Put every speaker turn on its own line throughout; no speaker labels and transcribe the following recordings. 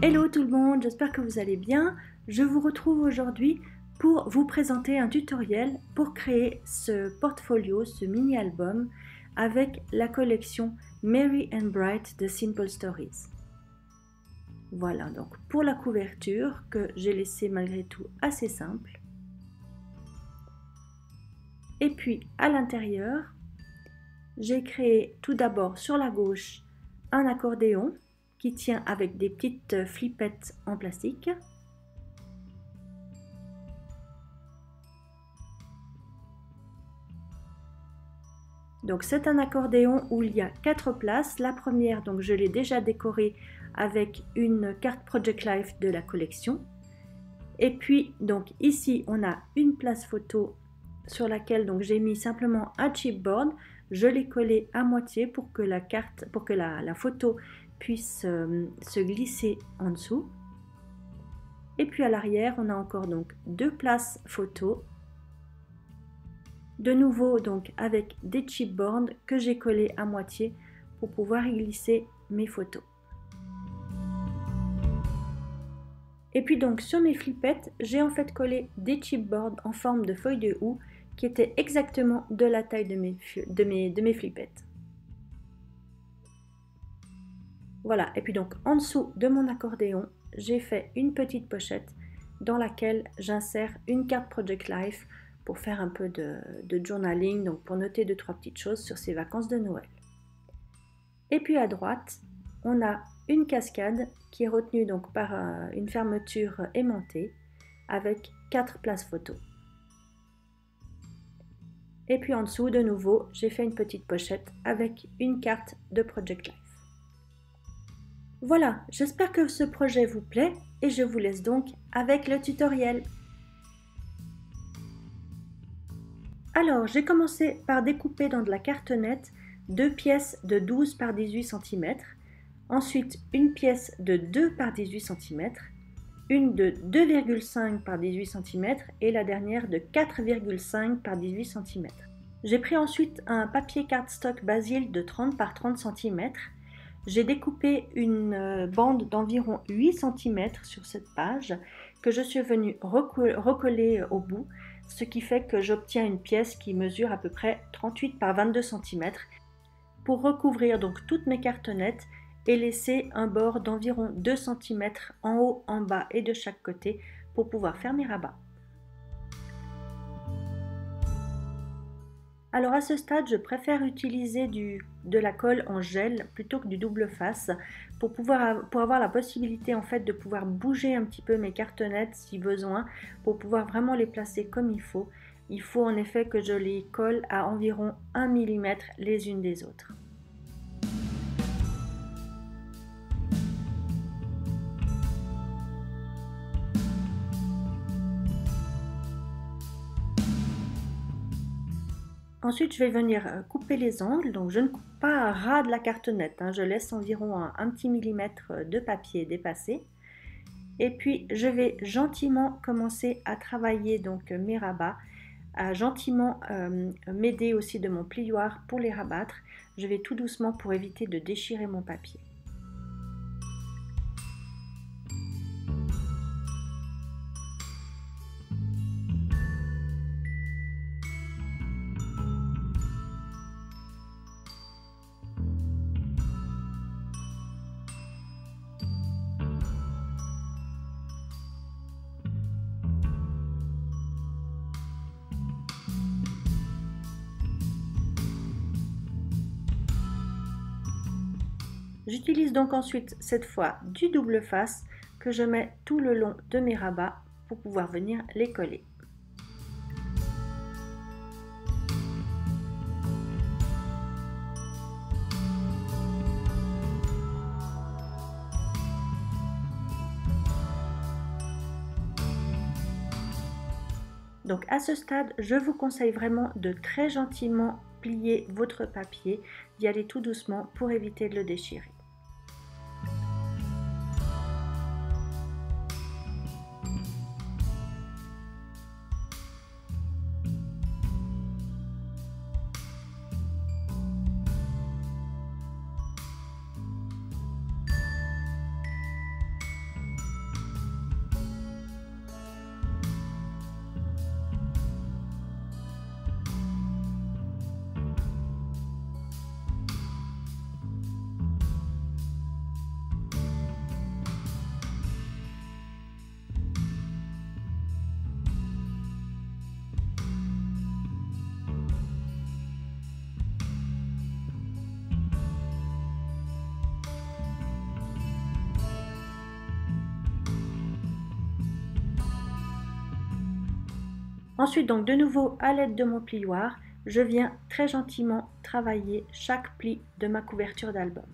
Hello tout le monde, j'espère que vous allez bien. Je vous retrouve aujourd'hui pour vous présenter un tutoriel pour créer ce portfolio, ce mini-album avec la collection Merry and Bright de Simple Stories. Voilà, donc pour la couverture que j'ai laissée malgré tout assez simple. Et puis à l'intérieur, j'ai créé tout d'abord sur la gauche un accordéon qui tient avec des petites flippettes en plastique. Donc c'est un accordéon où il y a 4 places. La première, donc je l'ai déjà décorée avec une carte Project Life de la collection. Et puis donc ici on a une place photo sur laquelle donc j'ai mis simplement un chipboard. Je l'ai collé à moitié pour que la photo puisse se glisser en dessous. Et puis à l'arrière, on a encore donc 2 places photo. De nouveau donc avec des chipboards que j'ai collés à moitié pour pouvoir y glisser mes photos. Et puis donc sur mes flippettes, j'ai en fait collé des chipboards en forme de feuille de houx qui étaient exactement de la taille de mes flippettes. Voilà, et puis donc en dessous de mon accordéon, j'ai fait une petite pochette dans laquelle j'insère une carte Project Life pour faire un peu de journaling, donc pour noter 2-3 petites choses sur ces vacances de Noël. Et puis à droite, on a une cascade qui est retenue donc par une fermeture aimantée avec 4 places photo. Et puis en dessous, de nouveau, j'ai fait une petite pochette avec une carte de Project Life. Voilà, j'espère que ce projet vous plaît et je vous laisse donc avec le tutoriel. Alors, j'ai commencé par découper dans de la cartonnette 2 pièces de 12 par 18 cm, ensuite une pièce de 2 par 18 cm, une de 2,5 par 18 cm et la dernière de 4,5 par 18 cm. J'ai pris ensuite un papier cardstock Basil de 30 par 30 cm. J'ai découpé une bande d'environ 8 cm sur cette page que je suis venue recoller au bout, ce qui fait que j'obtiens une pièce qui mesure à peu près 38 par 22 cm pour recouvrir donc toutes mes cartonnettes et laisser un bord d'environ 2 cm en haut, en bas et de chaque côté pour pouvoir faire mes rabats. Alors à ce stade, je préfère utiliser de la colle en gel plutôt que du double face pour avoir la possibilité en fait de pouvoir bouger un petit peu mes cartonnettes si besoin, pour pouvoir vraiment les placer comme il faut. Il faut en effet que je les colle à environ 1 mm les unes des autres. Ensuite, je vais venir couper les angles, donc je ne coupe pas à ras de la cartonnette, je laisse environ un petit millimètre de papier dépassé. Et puis, je vais gentiment commencer à travailler donc mes rabats, à gentiment m'aider aussi de mon plioir pour les rabattre. Je vais tout doucement pour éviter de déchirer mon papier. J'utilise donc ensuite cette fois du double face que je mets tout le long de mes rabats pour pouvoir venir les coller. Donc à ce stade, je vous conseille vraiment de très gentiment plier votre papier, d'y aller tout doucement pour éviter de le déchirer. Ensuite, donc de nouveau à l'aide de mon plioir, je viens très gentiment travailler chaque pli de ma couverture d'album.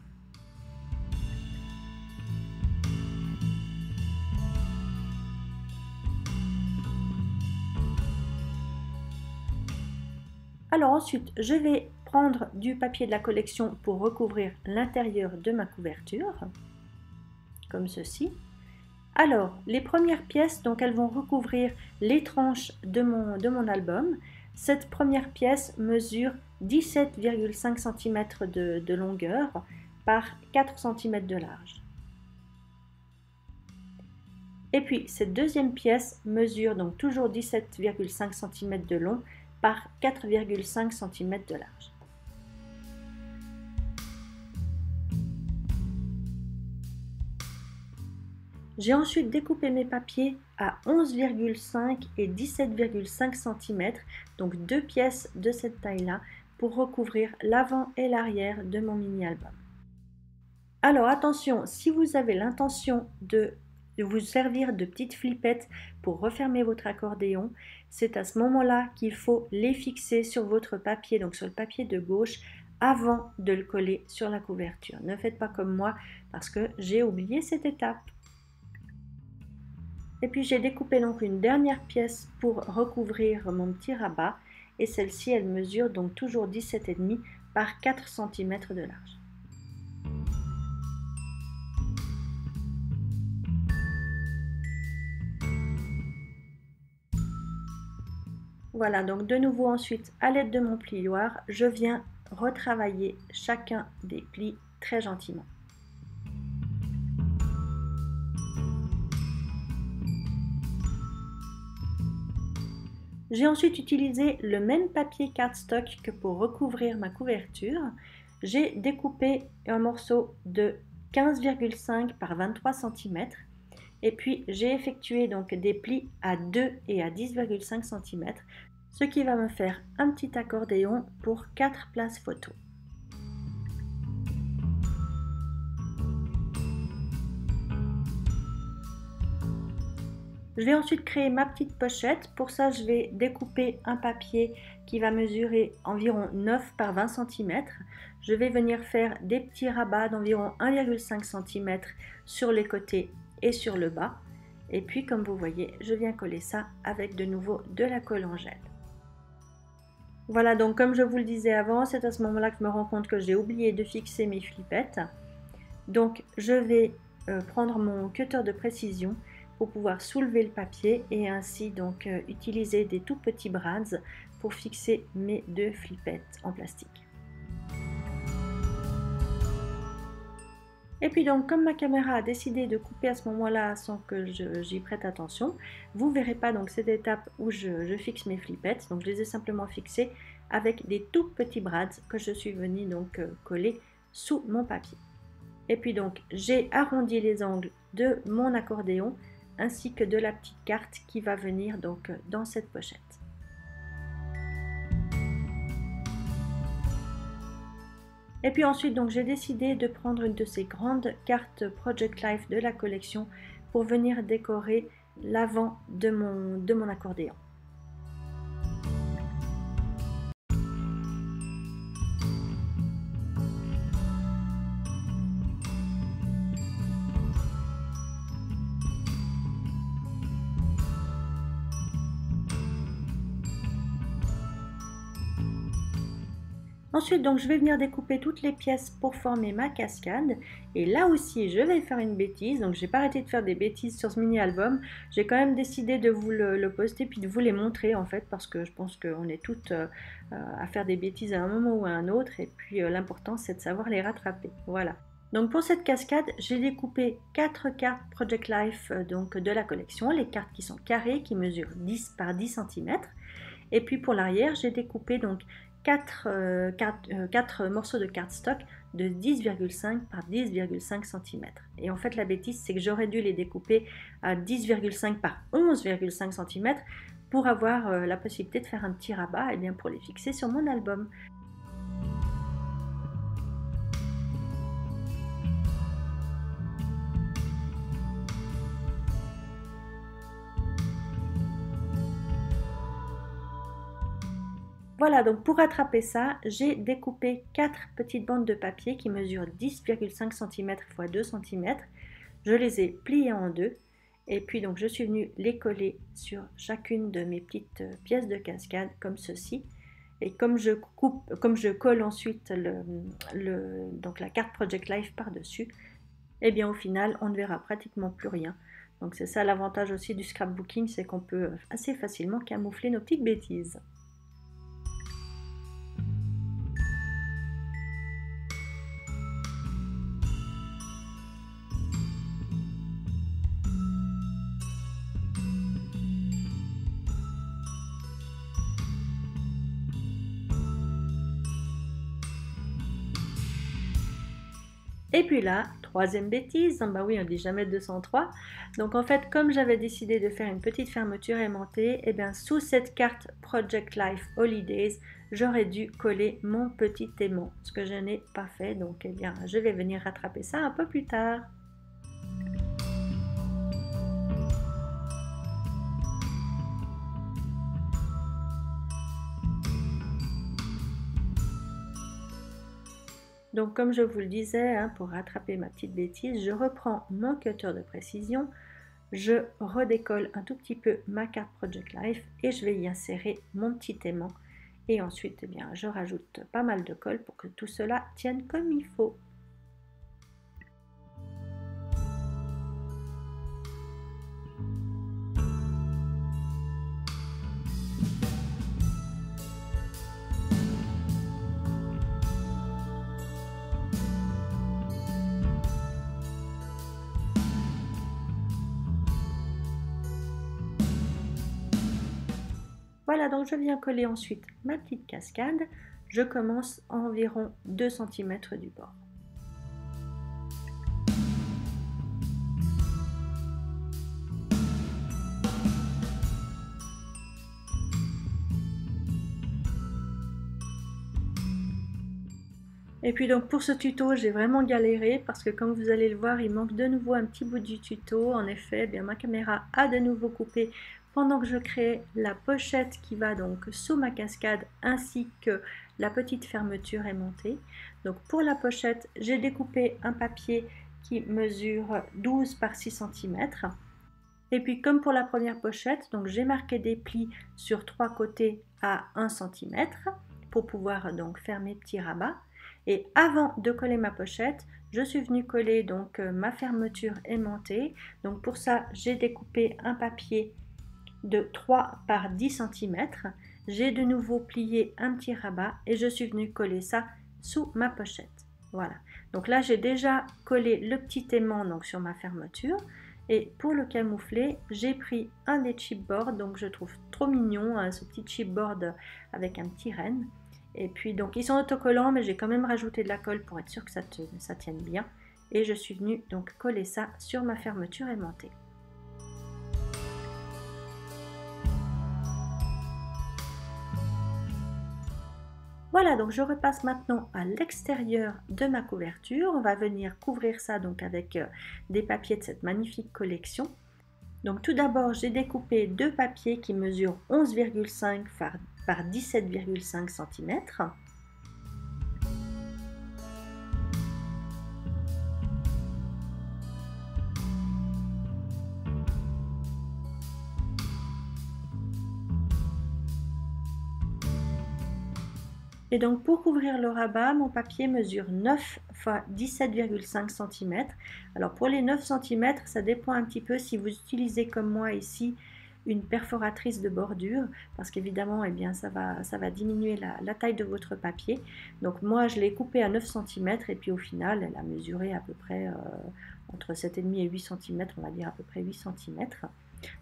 Alors ensuite, je vais prendre du papier de la collection pour recouvrir l'intérieur de ma couverture, comme ceci. Alors, les premières pièces, donc elles vont recouvrir les tranches de mon album. Cette première pièce mesure 17,5 cm de longueur par 4 cm de large. Et puis, cette deuxième pièce mesure donc toujours 17,5 cm de long par 4,5 cm de large. J'ai ensuite découpé mes papiers à 11,5 et 17,5 cm, donc deux pièces de cette taille-là, pour recouvrir l'avant et l'arrière de mon mini-album. Alors attention, si vous avez l'intention de vous servir de petites flippettes pour refermer votre accordéon, c'est à ce moment-là qu'il faut les fixer sur votre papier, donc sur le papier de gauche, avant de le coller sur la couverture. Ne faites pas comme moi parce que j'ai oublié cette étape. Et puis j'ai découpé donc une dernière pièce pour recouvrir mon petit rabat et celle-ci elle mesure donc toujours 17,5 par 4 cm de large. Voilà, donc de nouveau ensuite à l'aide de mon plioir, je viens retravailler chacun des plis très gentiment. J'ai ensuite utilisé le même papier cardstock que pour recouvrir ma couverture. J'ai découpé un morceau de 15,5 par 23 cm et puis j'ai effectué donc des plis à 2 et à 10,5 cm, ce qui va me faire un petit accordéon pour 4 places photo. Je vais ensuite créer ma petite pochette. Pour ça, je vais découper un papier qui va mesurer environ 9 par 20 cm. Je vais venir faire des petits rabats d'environ 1,5 cm sur les côtés et sur le bas. Et puis, comme vous voyez, je viens coller ça avec de nouveau de la colle en gel. Voilà, donc comme je vous le disais avant, c'est à ce moment-là que je me rends compte que j'ai oublié de fixer mes flippettes. Donc, je vais prendre mon cutter de précision pour pouvoir soulever le papier et ainsi donc utiliser des tout petits brads pour fixer mes deux flippettes en plastique. Et puis donc comme ma caméra a décidé de couper à ce moment-là sans que j'y prête attention, vous ne verrez pas donc cette étape où je fixe mes flippettes. Donc je les ai simplement fixées avec des tout petits brads que je suis venue donc coller sous mon papier. Et puis donc j'ai arrondi les angles de mon accordéon ainsi que de la petite carte qui va venir donc dans cette pochette. Et puis ensuite donc j'ai décidé de prendre une de ces grandes cartes Project Life de la collection pour venir décorer l'avant de mon accordéon. Ensuite, donc, je vais venir découper toutes les pièces pour former ma cascade. Et là aussi, je vais faire une bêtise. Donc, j'ai pas arrêté de faire des bêtises sur ce mini-album. J'ai quand même décidé de vous le poster puis de vous les montrer en fait parce que je pense qu'on est toutes à faire des bêtises à un moment ou à un autre. Et puis, l'important, c'est de savoir les rattraper. Voilà. Donc, pour cette cascade, j'ai découpé 4 cartes Project Life donc, de la collection. Les cartes qui sont carrées, qui mesurent 10 par 10 cm. Et puis, pour l'arrière, j'ai découpé donc 4 morceaux de cardstock de 10,5 par 10,5 cm. Et en fait la bêtise c'est que j'aurais dû les découper à 10,5 par 11,5 cm pour avoir la possibilité de faire un petit rabat et bien pour les fixer sur mon album. Voilà, donc pour rattraper ça, j'ai découpé 4 petites bandes de papier qui mesurent 10,5 cm x 2 cm. Je les ai pliées en deux et puis donc je suis venue les coller sur chacune de mes petites pièces de cascade comme ceci. Et comme je colle ensuite donc la carte Project Life par-dessus, et bien au final on ne verra pratiquement plus rien. Donc c'est ça l'avantage aussi du scrapbooking, c'est qu'on peut assez facilement camoufler nos petites bêtises. Et puis là, troisième bêtise, bah oui, on dit jamais 203. Donc en fait, comme j'avais décidé de faire une petite fermeture aimantée, et bien sous cette carte Project Life Holidays, j'aurais dû coller mon petit aimant, ce que je n'ai pas fait. Donc eh bien, je vais venir rattraper ça un peu plus tard. Donc comme je vous le disais, hein, pour rattraper ma petite bêtise, je reprends mon cutter de précision, je redécolle un tout petit peu ma carte Project Life et je vais y insérer mon petit aimant. Et ensuite, eh bien, je rajoute pas mal de colle pour que tout cela tienne comme il faut. Voilà, donc je viens coller ensuite ma petite cascade. Je commence à environ 2 cm du bord. Et puis donc pour ce tuto, j'ai vraiment galéré parce que comme vous allez le voir, il manque de nouveau un petit bout du tuto. En effet, bien, ma caméra a de nouveau coupé pendant que je crée la pochette qui va donc sous ma cascade ainsi que la petite fermeture aimantée. Donc pour la pochette, j'ai découpé un papier qui mesure 12 par 6 cm. Et puis comme pour la première pochette, donc j'ai marqué des plis sur 3 côtés à 1 cm pour pouvoir donc faire mes petits rabats. Et avant de coller ma pochette, je suis venue coller donc ma fermeture aimantée. Donc pour ça, j'ai découpé un papier de 3 par 10 cm. J'ai de nouveau plié un petit rabat et je suis venue coller ça sous ma pochette. Voilà. Donc là, j'ai déjà collé le petit aimant donc sur ma fermeture. Et pour le camoufler, j'ai pris un des chipboards, donc je trouve trop mignon, hein, ce petit chipboard avec un petit renne. Et puis donc ils sont autocollants, mais j'ai quand même rajouté de la colle pour être sûr que ça tienne bien. Et je suis venue donc coller ça sur ma fermeture aimantée. Voilà, donc je repasse maintenant à l'extérieur de ma couverture. On va venir couvrir ça donc avec des papiers de cette magnifique collection. Donc tout d'abord, j'ai découpé deux papiers qui mesurent 11,5 par 17,5 cm. Et donc pour couvrir le rabat, mon papier mesure 9 x 17,5 cm. Alors pour les 9 cm, ça dépend un petit peu si vous utilisez comme moi ici une perforatrice de bordure, parce qu'évidemment, eh bien, ça va diminuer la taille de votre papier. Donc moi, je l'ai coupé à 9 cm et puis au final, elle a mesuré à peu près entre 7,5 et 8 cm, on va dire à peu près 8 cm.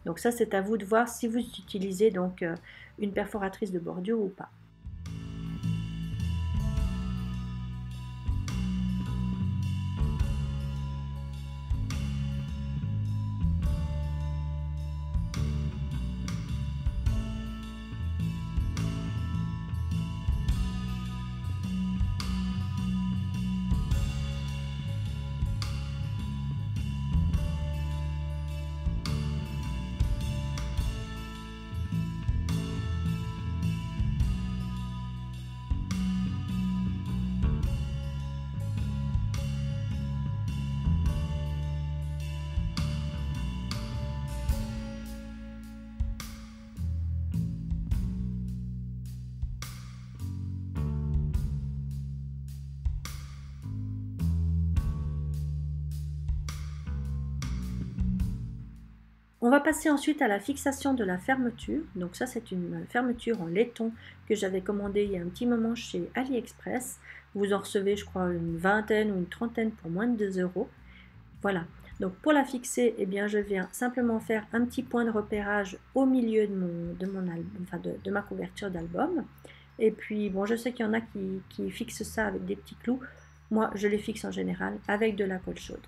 Donc ça, c'est à vous de voir si vous utilisez donc une perforatrice de bordure ou pas. On va passer ensuite à la fixation de la fermeture. Donc ça, c'est une fermeture en laiton que j'avais commandée il y a un petit moment chez AliExpress. Vous en recevez, je crois, une vingtaine ou une trentaine pour moins de 2 euros. Voilà. Donc pour la fixer, eh bien, je viens simplement faire un petit point de repérage au milieu de ma couverture d'album. Et puis, bon, je sais qu'il y en a qui fixent ça avec des petits clous. Moi, je les fixe en général avec de la colle chaude.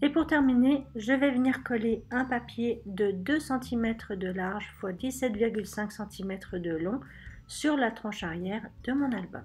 Et pour terminer, je vais venir coller un papier de 2 cm de large x 17,5 cm de long sur la tranche arrière de mon album.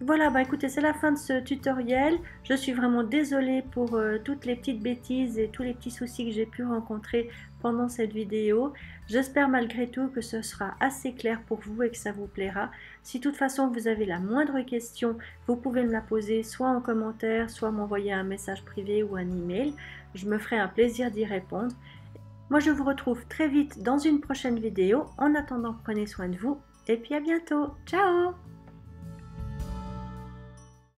Voilà, bah écoutez, c'est la fin de ce tutoriel. Je suis vraiment désolée pour toutes les petites bêtises et tous les petits soucis que j'ai pu rencontrer pendant cette vidéo. J'espère malgré tout que ce sera assez clair pour vous et que ça vous plaira. Si de toute façon vous avez la moindre question, vous pouvez me la poser soit en commentaire, soit m'envoyer un message privé ou un email. Je me ferai un plaisir d'y répondre. Moi, je vous retrouve très vite dans une prochaine vidéo. En attendant, prenez soin de vous et puis à bientôt. Ciao!